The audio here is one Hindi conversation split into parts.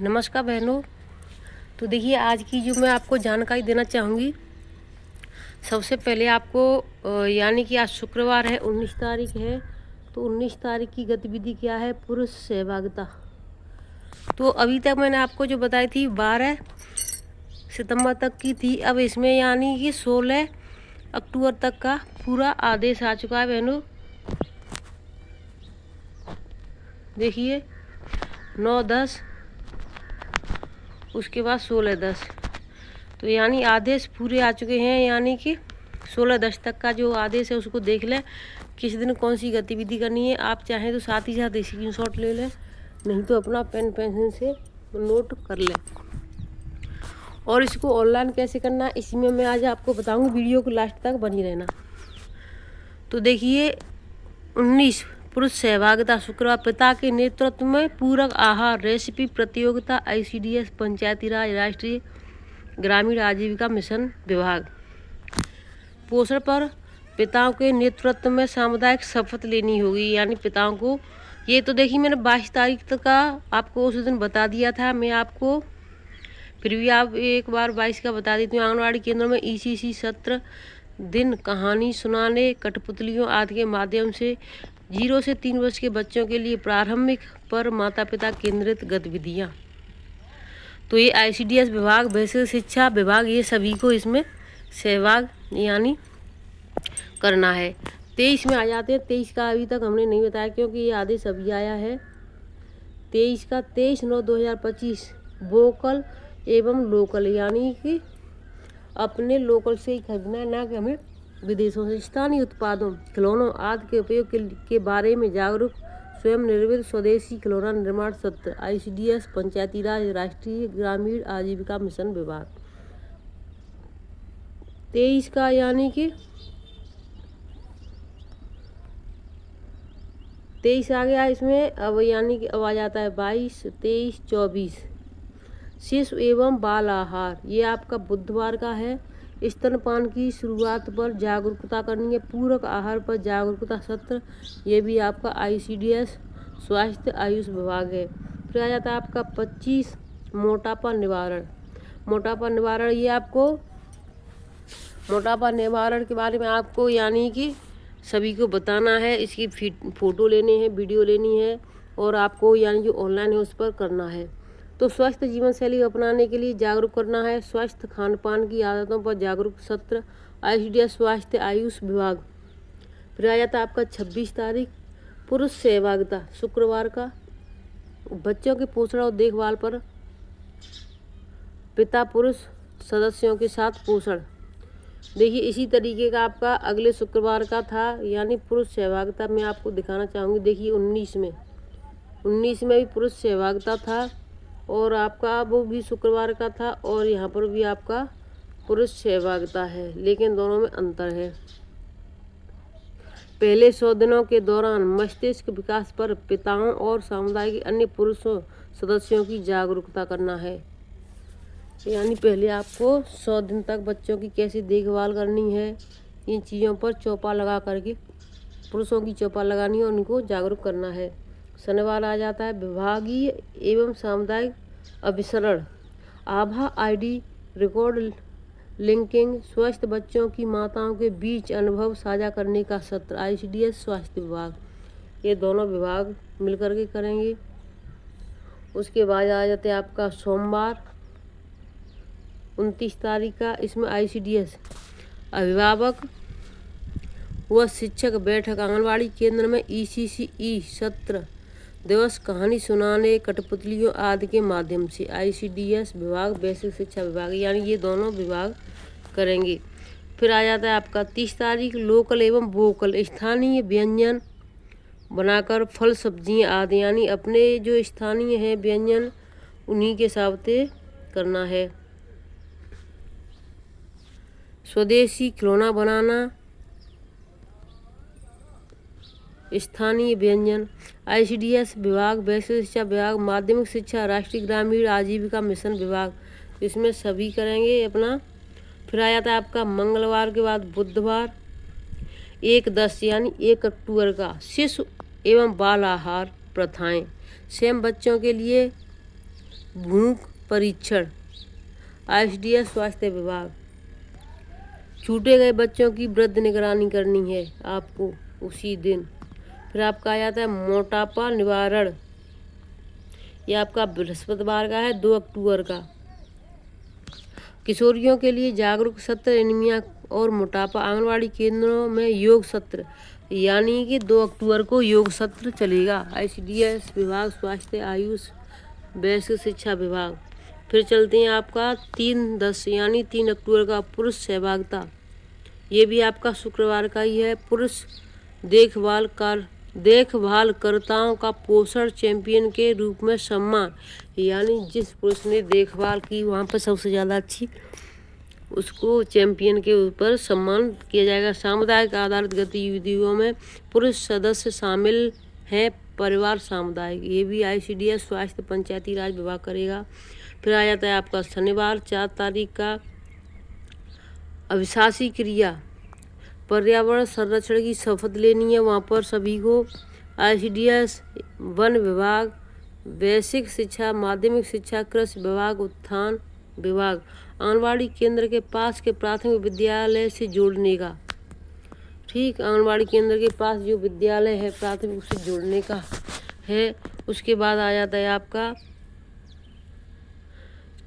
नमस्कार बहनों। तो देखिए, आज की जो मैं आपको जानकारी देना चाहूँगी, सबसे पहले आपको यानी कि आज शुक्रवार है, 19 तारीख है। तो 19 तारीख की गतिविधि क्या है? पुरुष सहभागिता। तो अभी तक मैंने आपको जो बताई थी 12 सितंबर तक की थी। अब इसमें यानी कि 16 अक्टूबर तक का पूरा आदेश आ चुका है बहनों। देखिए 9-10, उसके बाद 16-10, तो यानी आदेश पूरे आ चुके हैं। यानी कि 16-10 तक का जो आदेश है उसको देख लें, किस दिन कौन सी गतिविधि करनी है। आप चाहें तो साथ ही साथ स्क्रीनशॉट ले लें, नहीं तो अपना पेन पेंसिल से नोट कर लें। और इसको ऑनलाइन कैसे करना है, इसी में मैं आज आपको बताऊंगी। वीडियो को लास्ट तक बनी रहना। तो देखिए 19 पुरुष सहभागिता शुक्रवार, पिता के नेतृत्व में पूरक आहार रेसिपी प्रतियोगिता, ICDS पंचायती राज राष्ट्रीय ग्रामीण आजीविका मिशन विभाग। पोषण पर पिताओं के नेतृत्व में सामुदायिक शपथ लेनी होगी, यानी पिताओं को। ये तो देखिए मैंने 22 तारीख तक का आपको उस दिन बता दिया था। मैं आपको फिर भी आप एक बार 22 का बता देती हूँ। आंगनबाड़ी केंद्रों में ECC सत्र दिन कहानी सुनाने, कठपुतलियों आदि के माध्यम से 0 से 3 वर्ष के बच्चों के लिए प्रारंभिक पर माता पिता केंद्रित गतिविधियाँ। तो ये ICDS विभाग, बेसिक शिक्षा विभाग, ये सभी को इसमें सहभाग यानी करना है। 23 में आ जाते हैं। 23 का अभी तक हमने नहीं बताया, क्योंकि ये आदेश अभी आया है। 23 का 23/9/2025 वोकल एवं लोकल, यानी कि अपने लोकल से ही खरीदना है, ना कि हमें विदेशों से। स्थानीय उत्पादों, खिलौनों आदि के उपयोग के बारे में जागरूक स्वयं निर्मित स्वदेशी खिलौना निर्माण सत्र, ICDS पंचायती राज राष्ट्रीय ग्रामीण आजीविका मिशन विभाग। 23 का यानी कि 23 आ गया इसमें। अब यानी कि अब आ जाता है 22, 23, 24 शिशु एवं बाल आहार। ये आपका बुधवार का है। स्तनपान की शुरुआत पर जागरूकता करनी है। पूरक आहार पर जागरूकता सत्र, ये भी आपका ICDS स्वास्थ्य आयुष विभाग है। फिर आ जाता है आपका 25 मोटापा निवारण। मोटापा निवारण, ये आपको मोटापा निवारण के बारे में आपको यानी कि सभी को बताना है। इसकी फ़ोटो लेने हैं, वीडियो लेनी है, और आपको यानी जो ऑनलाइन है उस पर करना है। तो स्वस्थ जीवन शैली अपनाने के लिए जागरूक करना है। स्वस्थ खान पान की आदतों पर जागरूक सत्र, ICDS स्वास्थ्य आयुष विभाग। फिर आ जाता है आपका 26 तारीख पुरुष सहभागिता शुक्रवार का, बच्चों के पोषण और देखभाल पर पिता पुरुष सदस्यों के साथ पोषण। देखिए इसी तरीके का आपका अगले शुक्रवार का था, यानी पुरुष सहभागिता मैं आपको दिखाना चाहूँगी। देखिए 19 में भी पुरुष सहभागिता था, और आपका वो भी शुक्रवार का था, और यहाँ पर भी आपका पुरुष सहभागिता है, लेकिन दोनों में अंतर है। पहले 100 दिनों के दौरान मस्तिष्क विकास पर पिताओं और समुदाय के अन्य पुरुषों सदस्यों की जागरूकता करना है। यानी पहले आपको 100 दिन तक बच्चों की कैसे देखभाल करनी है, इन चीज़ों पर चौपा लगा करके पुरुषों की चौपा लगानी है और उनको जागरूक करना है। शनिवार आ जाता है विभागीय एवं सामुदायिक अभिसरण, आभा ID रिकॉर्ड लिंकिंग, स्वस्थ बच्चों की माताओं के बीच अनुभव साझा करने का सत्र, ICDS स्वास्थ्य विभाग। ये दोनों विभाग मिलकर के करेंगे। उसके बाद आ जाते हैं आपका सोमवार 29 तारीख का। इसमें ICDS अभिभावक व शिक्षक बैठक, आंगनबाड़ी केंद्र में ECCE सत्र दिवस कहानी सुनाने, कठपुतलियों आदि के माध्यम से। ICDS विभाग, बेसिक शिक्षा विभाग, यानी ये दोनों विभाग करेंगे। फिर आ जाता है आपका 30 तारीख लोकल एवं वोकल, स्थानीय व्यंजन बनाकर फल सब्जियां आदि, यानी अपने जो स्थानीय हैं व्यंजन उन्हीं के हिसाब से करना है। स्वदेशी खिलौना बनाना, स्थानीय व्यंजन, ICDS विभाग, बेसिक शिक्षा विभाग, माध्यमिक शिक्षा राष्ट्रीय ग्रामीण आजीविका मिशन विभाग, इसमें सभी करेंगे अपना। फिर आ जाता है आपका मंगलवार के बाद बुधवार 1-10 यानी 1 अक्टूबर का शिशु एवं बाल आहार प्रथाएं। सेम बच्चों के लिए भूख परीक्षण ICDS स्वास्थ्य विभाग। छूटे गए बच्चों की वृद्ध निगरानी करनी है आपको उसी दिन। फिर आपका आ जाता है मोटापा निवारण, ये आपका बृहस्पतिवार का है 2 अक्टूबर का। किशोरियों के लिए जागरूक सत्र एनीमिया और मोटापा, आंगनवाड़ी केंद्रों में योग सत्र, यानी कि 2 अक्टूबर को योग सत्र चलेगा। ICDS विभाग, स्वास्थ्य आयुष वैश्विक शिक्षा विभाग। फिर चलते हैं आपका 3-10 यानी 3 अक्टूबर का पुरुष सहभागिता, ये भी आपका शुक्रवार का ही है। पुरुष देखभालकर्ताओं का पोषण चैंपियन के रूप में सम्मान, यानी जिस पुरुष ने देखभाल की वहाँ पर सबसे ज़्यादा अच्छी, उसको चैंपियन के ऊपर सम्मान किया जाएगा। सामुदायिक आधारित गतिविधियों में पुरुष सदस्य शामिल हैं, परिवार सामुदायिक, ये भी ICDS स्वास्थ्य पंचायती राज विभाग करेगा। फिर आ जाता है आपका शनिवार 4 तारीख का अभिशासी क्रिया, पर्यावरण संरक्षण की शपथ लेनी है वहाँ पर सभी को। ICDS वन विभाग, बेसिक शिक्षा, माध्यमिक शिक्षा, कृषि विभाग, उत्थान विभाग, आंगनवाड़ी केंद्र के पास के प्राथमिक विद्यालय से जोड़ने का। ठीक, आंगनवाड़ी केंद्र के पास जो विद्यालय है प्राथमिक उससे जोड़ने का है। उसके बाद आ जाता है आपका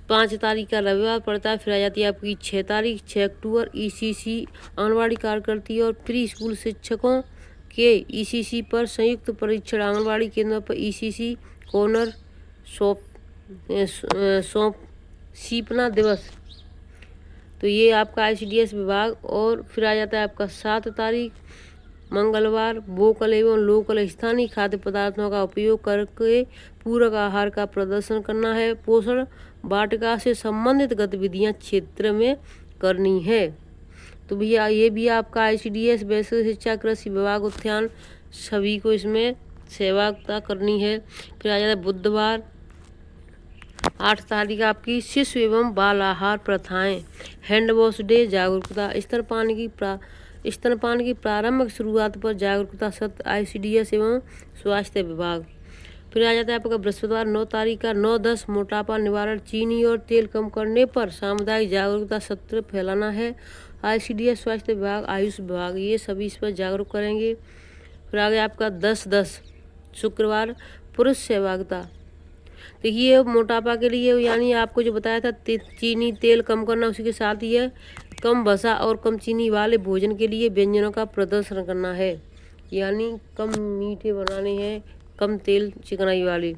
5 तारीख का रविवार पड़ता है। फिर आ जाती है आपकी 6 तारीख 6 अक्टूबर ECC आंगनवाड़ी कार्यकर्ती और प्री स्कूल शिक्षकों के ECC पर संयुक्त परीक्षण, आंगनवाड़ी केंद्रों पर ECC कॉर्नर सौंपना दिवस, तो ये आपका ICDS विभाग। और फिर आ जाता है आपका 7 तारीख मंगलवार, वोकल एवं लोकल स्थानीय खाद्य पदार्थों का उपयोग करके पूरक आहार का प्रदर्शन करना है। पोषण वाटिका से संबंधित गतिविधियां क्षेत्र में करनी है। तो भैया ये भी आपका ICDS वैश्विक शिक्षा, कृषि विभाग, उत्थान, सभी को इसमें सहभागिता करनी है। फिर आ जाता है बुधवार 8 तारीख आपकी शिशु एवं बाल आहार प्रथाएं, हैंड वॉश डे, जागरूकता, स्तनपान की प्रारंभिक शुरुआत पर जागरूकता सत्र, ICDS एवं स्वास्थ्य विभाग। फिर आ जाता है आपका बृहस्पतिवार 9 तारीख का 9-10 मोटापा निवारण, चीनी और तेल कम करने पर सामुदायिक जागरूकता सत्र फैलाना है। ICDS स्वास्थ्य विभाग, आयुष विभाग, ये सभी इस पर जागरूक करेंगे। फिर आगे आपका 10-10 शुक्रवार पुरुष सहभागिता। देखिए मोटापा के लिए यानी आपको जो बताया था चीनी तेल कम करना, उसी के साथ ही है कम वसा और कम चीनी वाले भोजन के लिए व्यंजनों का प्रदर्शन करना है, यानी कम मीठे बनाने हैं, कम तेल चिकनाई वाले।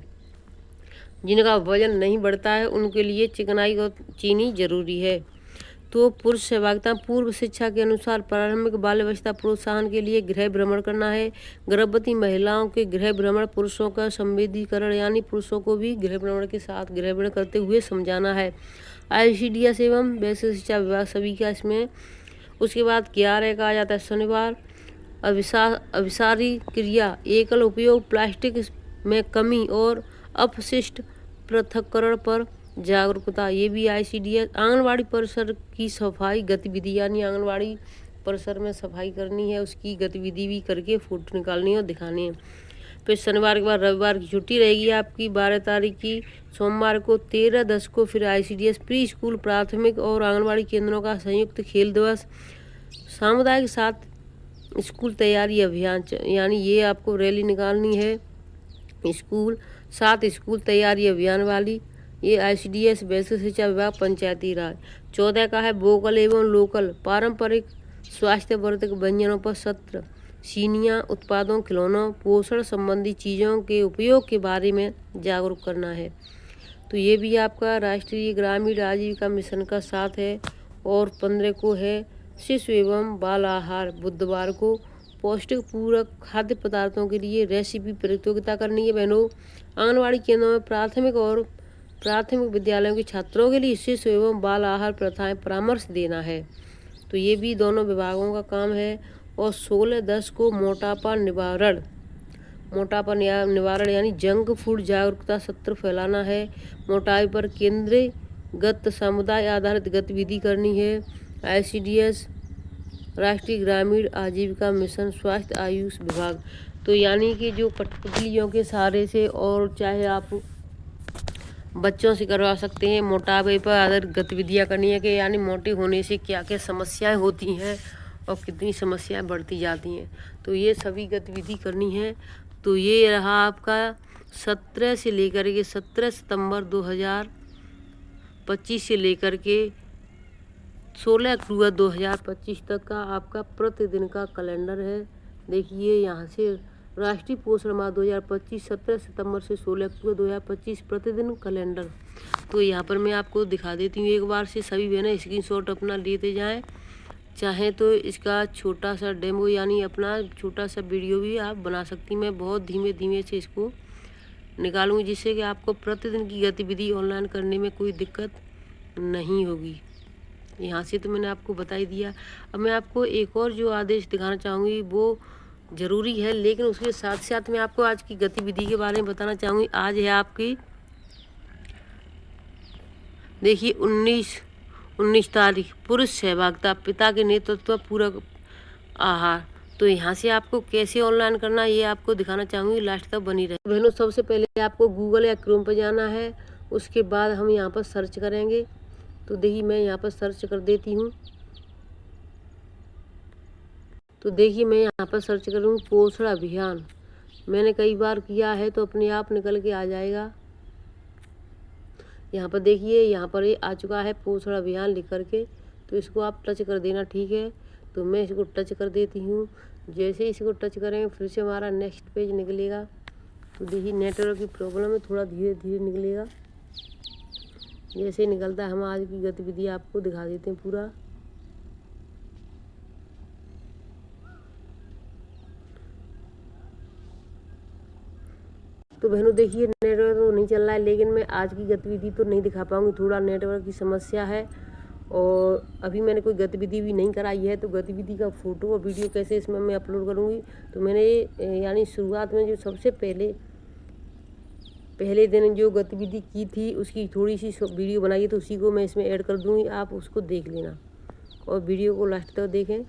जिनका वजन नहीं बढ़ता है उनके लिए चिकनाई और चीनी जरूरी है। तो पुरुष सहभागिता, पूर्व शिक्षा के अनुसार प्रारंभिक बाल्यावस्था प्रोत्साहन के लिए गृह भ्रमण करना है। गर्भवती महिलाओं के गृह भ्रमण, पुरुषों का संवेदीकरण, यानी पुरुषों को भी गृह भ्रमण के साथ गृह भ्रमण करते हुए समझाना है। ICDS एवं वैश्विक शिक्षा विभाग सभी का इसमें। उसके बाद 11 का आ जाता है शनिवार अभिसारी क्रिया, एकल उपयोग प्लास्टिक में कमी और अपशिष्ट पृथक्करण पर जागरूकता, ये भी ICDS। आंगनवाड़ी परिसर की सफाई गतिविधि, यानी आंगनवाड़ी परिसर में सफाई करनी है, उसकी गतिविधि भी करके फोटो निकालनी है और दिखानी है। फिर शनिवार के बाद रविवार की छुट्टी रहेगी आपकी 12 तारीख की सोमवार को। 13-10 को फिर ICDS प्री स्कूल, प्राथमिक और आंगनवाड़ी केंद्रों का संयुक्त खेल दिवस, सामुदायिक साथ स्कूल तैयारी अभियान, यानी ये आपको रैली निकालनी है स्कूल तैयारी अभियान वाली, ये ICDS वैश्विक शिक्षा विभाग पंचायती राज। 14 का है वोकल एवं लोकल, पारंपरिक स्वास्थ्यवर्धक व्यंजनों पर सत्र, सीनिया उत्पादों, खिलौनों, पोषण संबंधी चीज़ों के उपयोग के बारे में जागरूक करना है। तो ये भी आपका राष्ट्रीय ग्रामीण आजीविका मिशन का साथ है। और 15 को है शिशु एवं बाल आहार, बुधवार को पौष्टिक पूरक खाद्य पदार्थों के लिए रेसिपी प्रतियोगिता करनी है बहनों। आंगनवाड़ी केंद्रों में प्राथमिक विद्यालयों के छात्रों के लिए शिशु एवं बाल आहार प्रथाएं परामर्श देना है। तो ये भी दोनों विभागों का काम है। और 16-10 को मोटापा निवारण यानी जंक फूड जागरूकता सत्र फैलाना है। मोटाई पर केंद्रीगत समुदाय आधारित गतिविधि करनी है। ICDS राष्ट्रीय ग्रामीण आजीविका मिशन, स्वास्थ्य आयुष विभाग। तो यानी कि जो कठपुतलियों के सहारे से, और चाहे आप बच्चों से करवा सकते हैं। मोटापे पर अगर गतिविधियाँ करनी है कि यानी मोटे होने से क्या क्या समस्याएं होती हैं और कितनी समस्याएं बढ़ती जाती हैं, तो ये सभी गतिविधि करनी है। तो ये रहा आपका 17 से लेकर के 17 सितंबर 2025 से लेकर के 16 अक्टूबर 2025 तक का आपका प्रतिदिन का कैलेंडर है। देखिए यहाँ से राष्ट्रीय पोषण माह 2025 17 सितंबर से 16 अक्टूबर 2025 प्रतिदिन कैलेंडर। तो यहाँ पर मैं आपको दिखा देती हूँ एक बार से, सभी बहनें स्क्रीनशॉट अपना लेते जाएं। चाहे तो इसका छोटा सा डेमो यानी अपना छोटा सा वीडियो भी आप बना सकती। मैं बहुत धीमे धीमे से इसको निकालूंगी जिससे कि आपको प्रतिदिन की गतिविधि ऑनलाइन करने में कोई दिक्कत नहीं होगी। यहाँ से तो मैंने आपको बता ही दिया। अब मैं आपको एक और जो आदेश दिखाना चाहूँगी वो ज़रूरी है, लेकिन उसके साथ साथ मैं आपको आज की गतिविधि के बारे में बताना चाहूँगी। आज है आपकी देखिए 19 तारीख, पुरुष सहभागिता पिता के नेतृत्व पूरक आहार। तो यहाँ से आपको कैसे ऑनलाइन करना है ये आपको दिखाना चाहूँगी, लास्ट तक बनी रहे। बहनों सबसे पहले आपको गूगल या क्रोम पर जाना है, उसके बाद हम यहाँ पर सर्च करेंगे। तो देखिए मैं यहाँ पर सर्च कर देती हूँ। तो देखिए मैं यहाँ पर सर्च करूँ पोषण अभियान। मैंने कई बार किया है तो अपने आप निकल के आ जाएगा। यहाँ पर देखिए यहाँ पर ये आ चुका है पोषण अभियान लिख करके, तो इसको आप टच कर देना, ठीक है। तो मैं इसको टच कर देती हूँ। जैसे इसको टच करेंगे फिर से हमारा नेक्स्ट पेज निकलेगा। तो देखिए नेटवर्क की प्रॉब्लम है, थोड़ा धीरे धीरे निकलेगा। जैसे ही निकलता है हम आज की गतिविधि आपको दिखा देते हैं पूरा। तो बहनों देखिए नेटवर्क तो नहीं चल रहा है, लेकिन मैं आज की गतिविधि तो नहीं दिखा पाऊँगी, थोड़ा नेटवर्क की समस्या है। और अभी मैंने कोई गतिविधि भी नहीं कराई है, तो गतिविधि का फ़ोटो और वीडियो कैसे इसमें मैं अपलोड करूँगी। तो मैंने यानी शुरुआत में जो सबसे पहले दिन जो गतिविधि की थी उसकी थोड़ी सी वीडियो बनाई है, तो उसी को मैं इसमें ऐड कर दूँगी, आप उसको देख लेना और वीडियो को लास्ट तक देखें।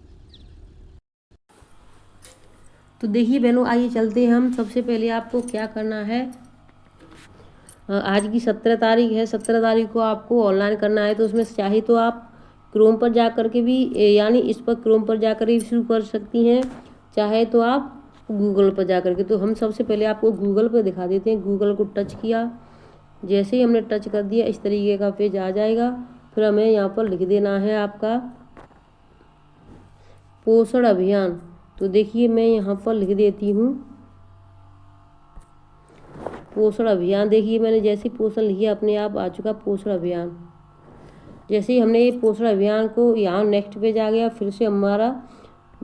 तो देखिए बहनों आइए चलते हैं हम। सबसे पहले आपको क्या करना है, आज की 17 तारीख है, 17 तारीख को आपको ऑनलाइन करना है। तो उसमें चाहे तो आप क्रोम पर जा कर के भी यानी इस पर क्रोम पर जा कर भी शुरू कर सकती हैं, चाहे तो आप गूगल पर जा कर के। तो हम सबसे पहले आपको गूगल पर दिखा देते हैं। गूगल को टच किया, जैसे ही हमने टच कर दिया इस तरीके का पेज आ जाएगा। फिर हमें यहाँ पर लिख देना है आपका पोषण अभियान। तो देखिए मैं यहाँ पर लिख देती हूँ पोषण अभियान। देखिए मैंने जैसे पोषण लिखा अपने आप आ चुका पोषण अभियान। जैसे ही हमने ये पोषण अभियान को यहाँ नेक्स्ट पेज आ गया, फिर से हमारा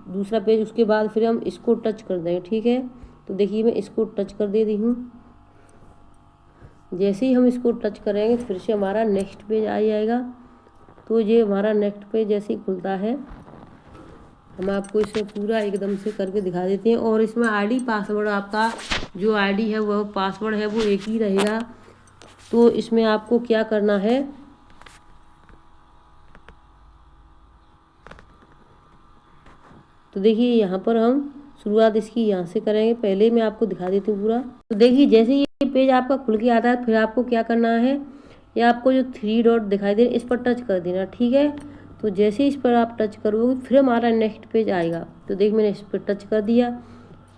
दूसरा पेज, उसके बाद फिर हम इसको टच कर देंगे, ठीक है। तो देखिए मैं इसको टच कर देती हूँ। जैसे ही हम इसको टच करेंगे फिर से हमारा नेक्स्ट पेज आ जाएगा। तो ये हमारा नेक्स्ट पेज जैसे ही खुलता है हम आपको इसे पूरा एकदम से करके दिखा देते हैं। और इसमें आईडी पासवर्ड, आपका जो आईडी है वह पासवर्ड है वो एक ही रहेगा। तो इसमें आपको क्या करना है, तो देखिए यहाँ पर हम शुरुआत इसकी यहाँ से करेंगे। पहले मैं आपको दिखा देती हूँ पूरा। तो देखिए जैसे ये पेज आपका खुल के आता है, फिर आपको क्या करना है, या आपको जो 3 डॉट दिखाई दे रहे इस पर टच कर देना, ठीक है। तो जैसे इस पर आप टच करोगे फिर हमारा नेक्स्ट पेज आएगा। तो देखिए मैंने इस पर टच कर दिया।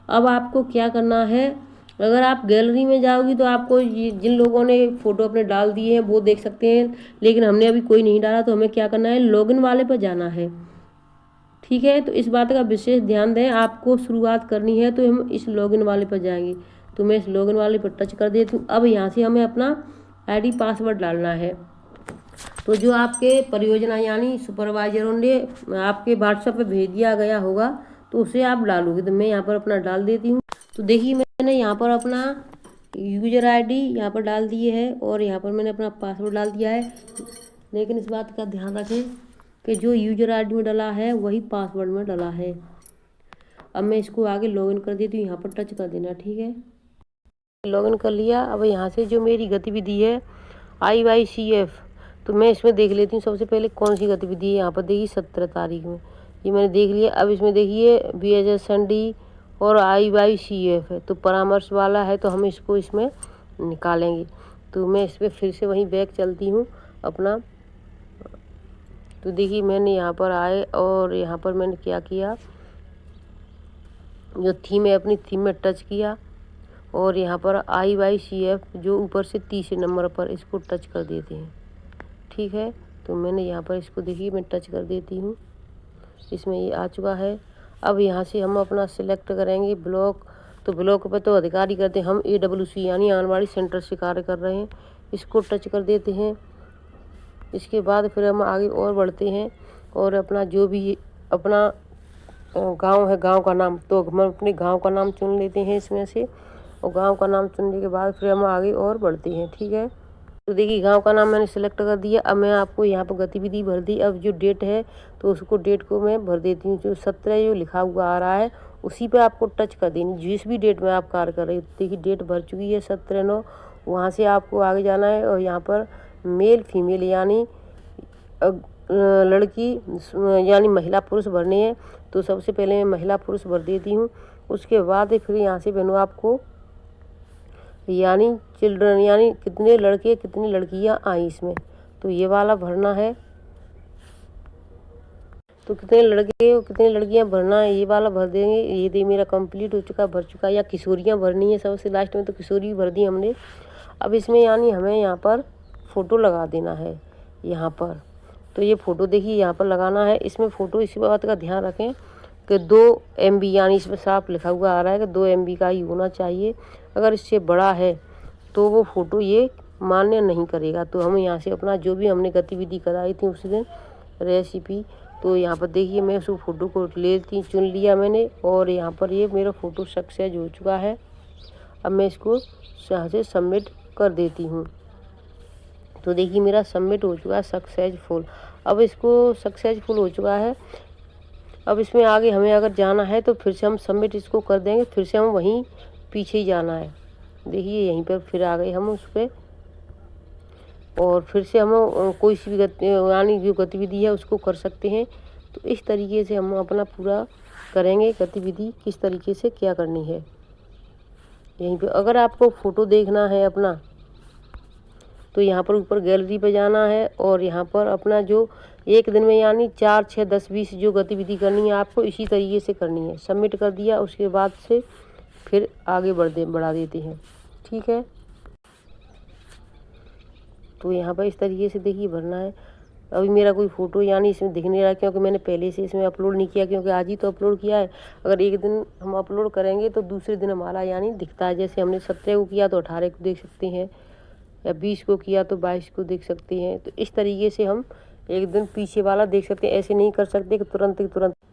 अब आपको क्या करना है, अगर आप गैलरी में जाओगी तो आपको जिन लोगों ने फ़ोटो अपने डाल दिए हैं वो देख सकते हैं, लेकिन हमने अभी कोई नहीं डाला। तो हमें क्या करना है, लॉगिन वाले पर जाना है, ठीक है। तो इस बात का विशेष ध्यान दें, आपको शुरुआत करनी है तो हम इस लॉगिन वाले पर जाएंगे। तो मैं इस लॉगिन वाले पर टच कर देती हूँ। अब यहाँ से हमें अपना आईडी पासवर्ड डालना है। तो जो आपके परियोजना यानी सुपरवाइजरों ने आपके व्हाट्सएप पे भेज दिया गया होगा तो उसे आप डालोगे। तो मैं यहाँ पर अपना डाल देती हूँ। तो देखिए मैंने यहाँ पर अपना यूजर आईडी यहाँ पर डाल दिए है और यहाँ पर मैंने अपना पासवर्ड डाल दिया है। लेकिन इस बात का ध्यान रखें कि जो यूजर आईडी में डाला है वही पासवर्ड में डाला है। अब मैं इसको आगे लॉगिन कर देती हूँ, यहाँ पर टच कर देना, ठीक है। लॉगिन कर लिया। अब यहाँ से जो मेरी गतिविधि है IYCF, तो मैं इसमें देख लेती हूँ सबसे पहले कौन सी गतिविधि है। यहाँ पर देखिए 17 तारीख में ये मैंने देख लिया। अब इसमें देखिए BHSND और IYCF है, तो परामर्श वाला है, तो हम इसको इसमें निकालेंगे। तो मैं इस पर फिर से वहीं बैक चलती हूँ अपना। तो देखिए मैंने यहाँ पर आए और यहाँ पर मैंने क्या किया, जो थीम है अपनी थीम में टच किया और यहाँ पर IYCF जो ऊपर से 30 नंबर पर इसको टच कर देते हैं। ठीक है, तो मैंने यहाँ पर इसको देखिए मैं टच कर देती हूँ, इसमें ये आ चुका है। अब यहाँ से हम अपना सिलेक्ट करेंगे ब्लॉक। तो ब्लॉक पर तो अधिकारी करते हैं, हम AWC यानी आंगनबाड़ी सेंटर से कार्य कर रहे हैं, इसको टच कर देते हैं। इसके बाद फिर हम आगे और बढ़ते हैं और अपना जो भी अपना गांव है, गांव का नाम, तो हम अपने गांव का नाम चुन लेते हैं इसमें से। और गांव का नाम चुनने के बाद फिर हम आगे और बढ़ते हैं। ठीक है, तो देखिए गांव का नाम मैंने सेलेक्ट कर दिया। अब मैं आपको यहाँ पर गतिविधि भर दी। अब जो डेट है तो उसको डेट को मैं भर देती हूँ। जो 17 जो लिखा हुआ आ रहा है उसी पे आपको टच कर देनी, जिस भी डेट में आप कार्य कर रहे हो। देखिए डेट भर चुकी है 17/9। वहाँ से आपको आगे जाना है और यहाँ पर मेल फीमेल यानी लड़की यानी महिला पुरुष भरने हैं। तो सबसे पहले मैं महिला पुरुष भर देती हूँ। उसके बाद फिर यहाँ से बनो आपको यानी चिल्ड्रन यानी कितने लड़के कितनी लड़कियाँ आई इसमें, तो ये वाला भरना है। तो कितने लड़के और कितनी लड़कियां भरना है ये वाला भर देंगे। ये दे मेरा कंप्लीट हो चुका, भर चुका। या किशोरियां भरनी है सबसे लास्ट में, तो किशोरी भर दी हमने। अब इसमें यानी हमें यहाँ पर फ़ोटो लगा देना है यहाँ पर। तो ये फ़ोटो देखिए यहाँ पर लगाना है। इसमें फ़ोटो इसी बात का ध्यान रखें कि 2 MB यानी इसमें साफ लिखा हुआ आ रहा है कि 2 MB का ही होना चाहिए। अगर इससे बड़ा है तो वो फ़ोटो ये मान्य नहीं करेगा। तो हम यहाँ से अपना जो भी हमने गतिविधि कराई थी उस दिन रेसिपी, तो यहाँ पर देखिए मैं उस फ़ोटो को लेती चुन लिया मैंने और यहाँ पर ये मेरा फ़ोटो सक्सेस हो चुका है। अब मैं इसको यहाँ से सबमिट कर देती हूँ। तो देखिए मेरा सबमिट हो चुका है सक्सेसफुल। अब इसको सक्सेसफुल हो चुका है। अब इसमें आगे हमें अगर जाना है तो फिर से हम सबमिट इसको कर देंगे, फिर से हम वहीं पीछे ही जाना है। देखिए यहीं पर फिर आ गए हम उस पर और फिर से हम कोई सी भी यानी जो गतिविधि है उसको कर सकते हैं। तो इस तरीके से हम अपना पूरा करेंगे गतिविधि, किस तरीके से क्या करनी है। यहीं पे अगर आपको फ़ोटो देखना है अपना, तो यहाँ पर ऊपर गैलरी पे जाना है और यहाँ पर अपना जो एक दिन में यानी 4, 6, 10, 20 जो गतिविधि करनी है आपको इसी तरीके से करनी है। सबमिट कर दिया, उसके बाद से फिर आगे बढ़ा देते हैं। ठीक है, तो यहाँ पर इस तरीके से देखिए भरना है। अभी मेरा कोई फ़ोटो यानी इसमें दिख नहीं रहा, क्योंकि मैंने पहले से इसमें अपलोड नहीं किया, क्योंकि आज ही तो अपलोड किया है। अगर एक दिन हम अपलोड करेंगे तो दूसरे दिन हमारा यानी दिखता है। जैसे हमने 17 को किया तो 18 को देख सकते हैं, या 20 को किया तो 22 को देख सकते हैं। तो इस तरीके से हम एक दिन पीछे वाला देख सकते हैं। ऐसे नहीं कर सकते कि तुरंत।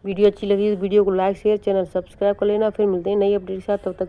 वीडियो अच्छी लगी तो वीडियो को लाइक शेयर चैनल सब्सक्राइब कर लेना। फिर मिलते हैं नई अपडेट के साथ, तब तक